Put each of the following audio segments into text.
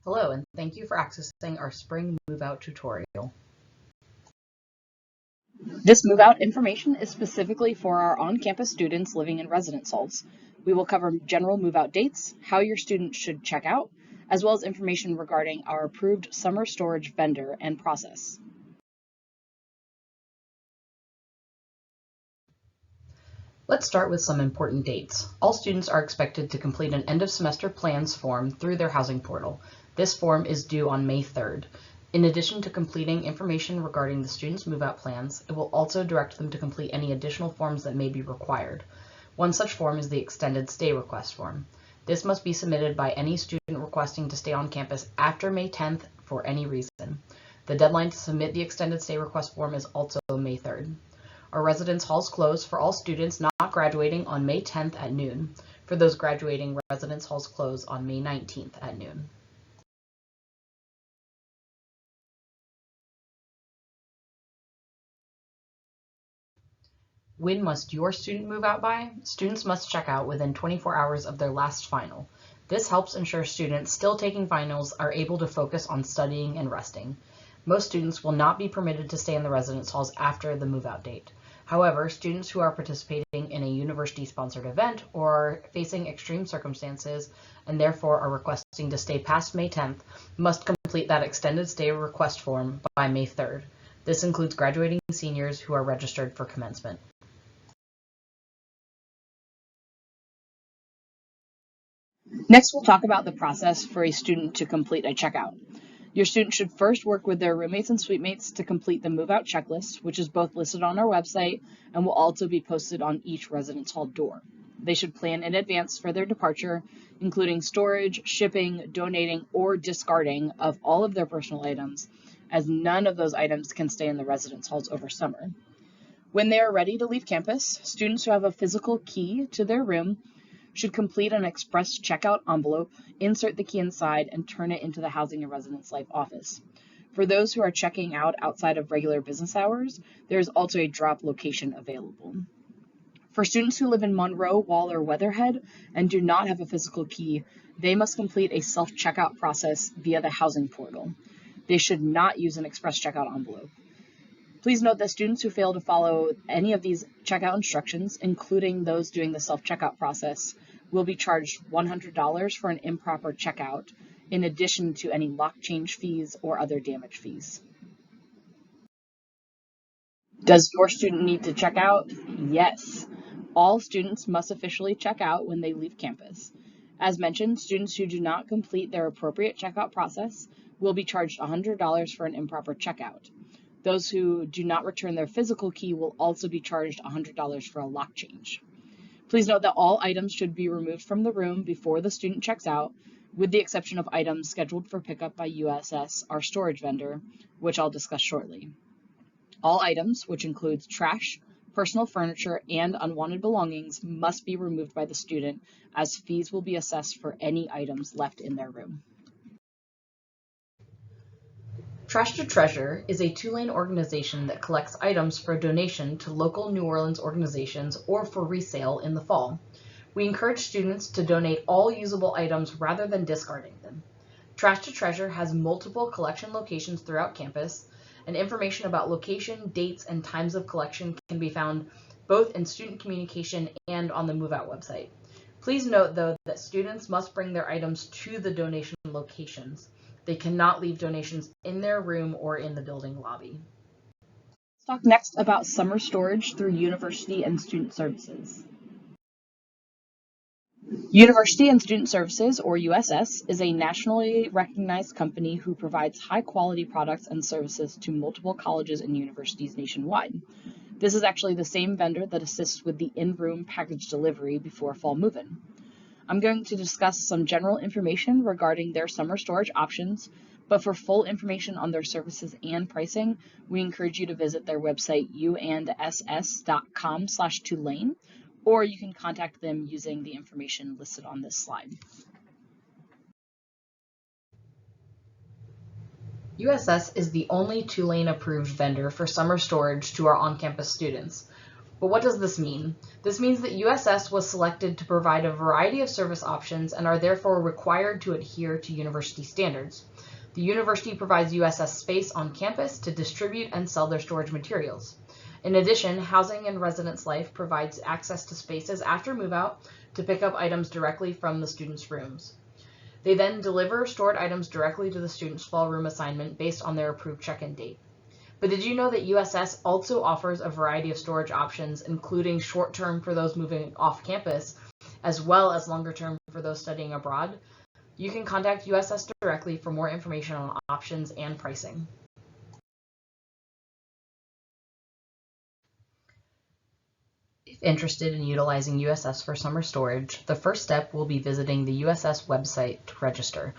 Hello, and thank you for accessing our spring move-out tutorial. This move-out information is specifically for our on-campus students living in residence halls. We will cover general move-out dates, how your student should check out, as well as information regarding our approved summer storage vendor and process. Let's start with some important dates. All students are expected to complete an end-of-semester plans form through their housing portal. This form is due on May 3rd. In addition to completing information regarding the students' move-out plans, it will also direct them to complete any additional forms that may be required. One such form is the extended stay request form. This must be submitted by any student requesting to stay on campus after May 10th for any reason. The deadline to submit the extended stay request form is also May 3rd. Our residence halls close for all students not graduating on May 10th at noon. For those graduating, residence halls close on May 19th at noon. When must your student move out by? Students must check out within 24 hours of their last final. This helps ensure students still taking finals are able to focus on studying and resting. Most students will not be permitted to stay in the residence halls after the move-out date. However, students who are participating in a university-sponsored event or are facing extreme circumstances and therefore are requesting to stay past May 10th must complete that extended stay request form by May 3rd. This includes graduating seniors who are registered for commencement. Next, we'll talk about the process for a student to complete a checkout. Your student should first work with their roommates and suite mates to complete the move-out checklist, which is both listed on our website and will also be posted on each residence hall door. They should plan in advance for their departure, including storage, shipping, donating, or discarding of all of their personal items, as none of those items can stay in the residence halls over summer. When they are ready to leave campus, students who have a physical key to their room should complete an express checkout envelope, insert the key inside, and turn it into the Housing and Residence Life office. For those who are checking out outside of regular business hours, there is also a drop location available. For students who live in Monroe, Wall, or Weatherhead and do not have a physical key, they must complete a self-checkout process via the housing portal. They should not use an express checkout envelope. Please note that students who fail to follow any of these checkout instructions, including those doing the self-checkout process, will be charged $100 for an improper checkout, in addition to any lock change fees or other damage fees. Does your student need to check out? Yes. All students must officially check out when they leave campus. As mentioned, students who do not complete their appropriate checkout process will be charged $100 for an improper checkout. Those who do not return their physical key will also be charged $100 for a lock change. Please note that all items should be removed from the room before the student checks out, with the exception of items scheduled for pickup by USS, our storage vendor, which I'll discuss shortly. All items, which includes trash, personal furniture, and unwanted belongings, must be removed by the student, as fees will be assessed for any items left in their room. Trash to Treasure is a Tulane organization that collects items for donation to local New Orleans organizations or for resale in the fall. We encourage students to donate all usable items rather than discarding them. Trash to Treasure has multiple collection locations throughout campus, and information about location, dates, and times of collection can be found both in student communication and on the Move Out website. Please note, though, that students must bring their items to the donation locations. They cannot leave donations in their room or in the building lobby. Let's talk next about summer storage through University and Student Services. University and Student Services, or USS, is a nationally recognized company who provides high-quality products and services to multiple colleges and universities nationwide. This is actually the same vendor that assists with the in-room package delivery before fall move-in. I'm going to discuss some general information regarding their summer storage options, but for full information on their services and pricing, we encourage you to visit their website uandss.com/Tulane, or you can contact them using the information listed on this slide. USS is the only Tulane approved vendor for summer storage to our on-campus students. But what does this mean? This means that USS was selected to provide a variety of service options and are therefore required to adhere to university standards. The university provides USS space on campus to distribute and sell their storage materials. In addition, Housing and Residence Life provides access to spaces after move-out to pick up items directly from the students' rooms. They then deliver stored items directly to the student's fall room assignment based on their approved check-in date. But did you know that USS also offers a variety of storage options, including short-term for those moving off campus, as well as longer-term for those studying abroad? You can contact USS directly for more information on options and pricing. If interested in utilizing USS for summer storage, the first step will be visiting the USS website to register.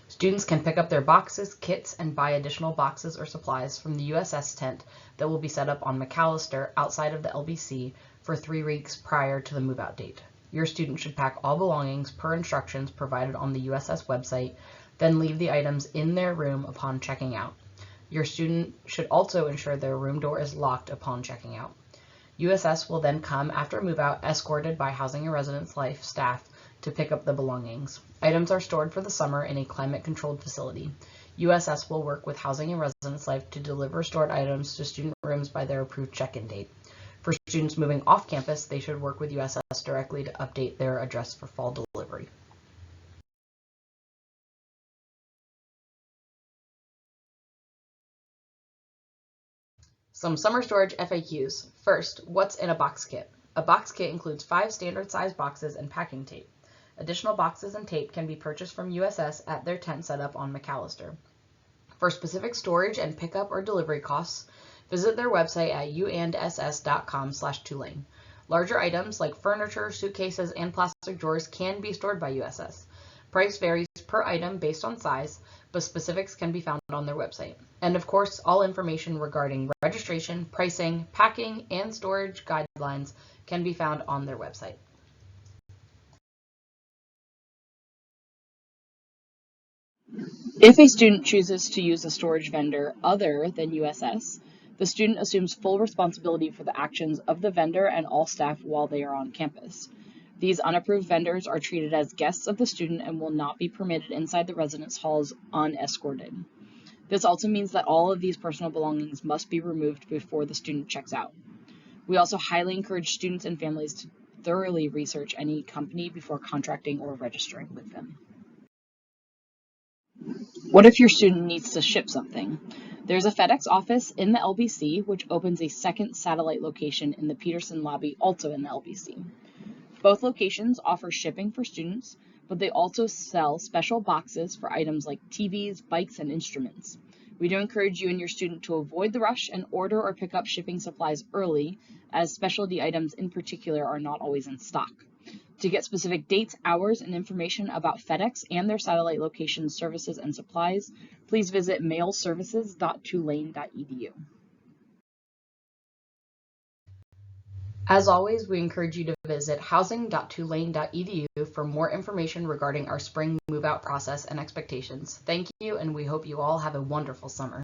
Students can pick up their boxes, kits, and buy additional boxes or supplies from the USS tent that will be set up on McAllister outside of the LBC for 3 weeks prior to the move-out date. Your student should pack all belongings per instructions provided on the USS website, then leave the items in their room upon checking out. Your student should also ensure their room door is locked upon checking out. USS will then come after move-out escorted by Housing and Residence Life staff to pick up the belongings. Items are stored for the summer in a climate-controlled facility. USS will work with Housing and Residence Life to deliver stored items to student rooms by their approved check-in date. For students moving off campus, they should work with USS directly to update their address for fall delivery. Some summer storage FAQs. First, what's in a box kit? A box kit includes 5 standard size boxes and packing tape. Additional boxes and tape can be purchased from USS at their tent setup on McAllister. For specific storage and pickup or delivery costs, visit their website at uandss.com/Tulane. Larger items like furniture, suitcases, and plastic drawers can be stored by USS. Price varies per item based on size, but specifics can be found on their website. And of course, all information regarding registration, pricing, packing, and storage guidelines can be found on their website. If a student chooses to use a storage vendor other than USS, the student assumes full responsibility for the actions of the vendor and all staff while they are on campus. These unapproved vendors are treated as guests of the student and will not be permitted inside the residence halls unescorted. This also means that all of these personal belongings must be removed before the student checks out. We also highly encourage students and families to thoroughly research any company before contracting or registering with them. What if your student needs to ship something? There's a FedEx office in the LBC, which opens a second satellite location in the Peterson lobby, also in the LBC. Both locations offer shipping for students, but they also sell special boxes for items like TVs, bikes, and instruments. We do encourage you and your student to avoid the rush and order or pick up shipping supplies early, as specialty items in particular are not always in stock. To get specific dates, hours, and information about FedEx and their satellite location services and supplies, please visit mailservices.tulane.edu. As always, we encourage you to visit housing.tulane.edu for more information regarding our spring move-out process and expectations. Thank you, and we hope you all have a wonderful summer.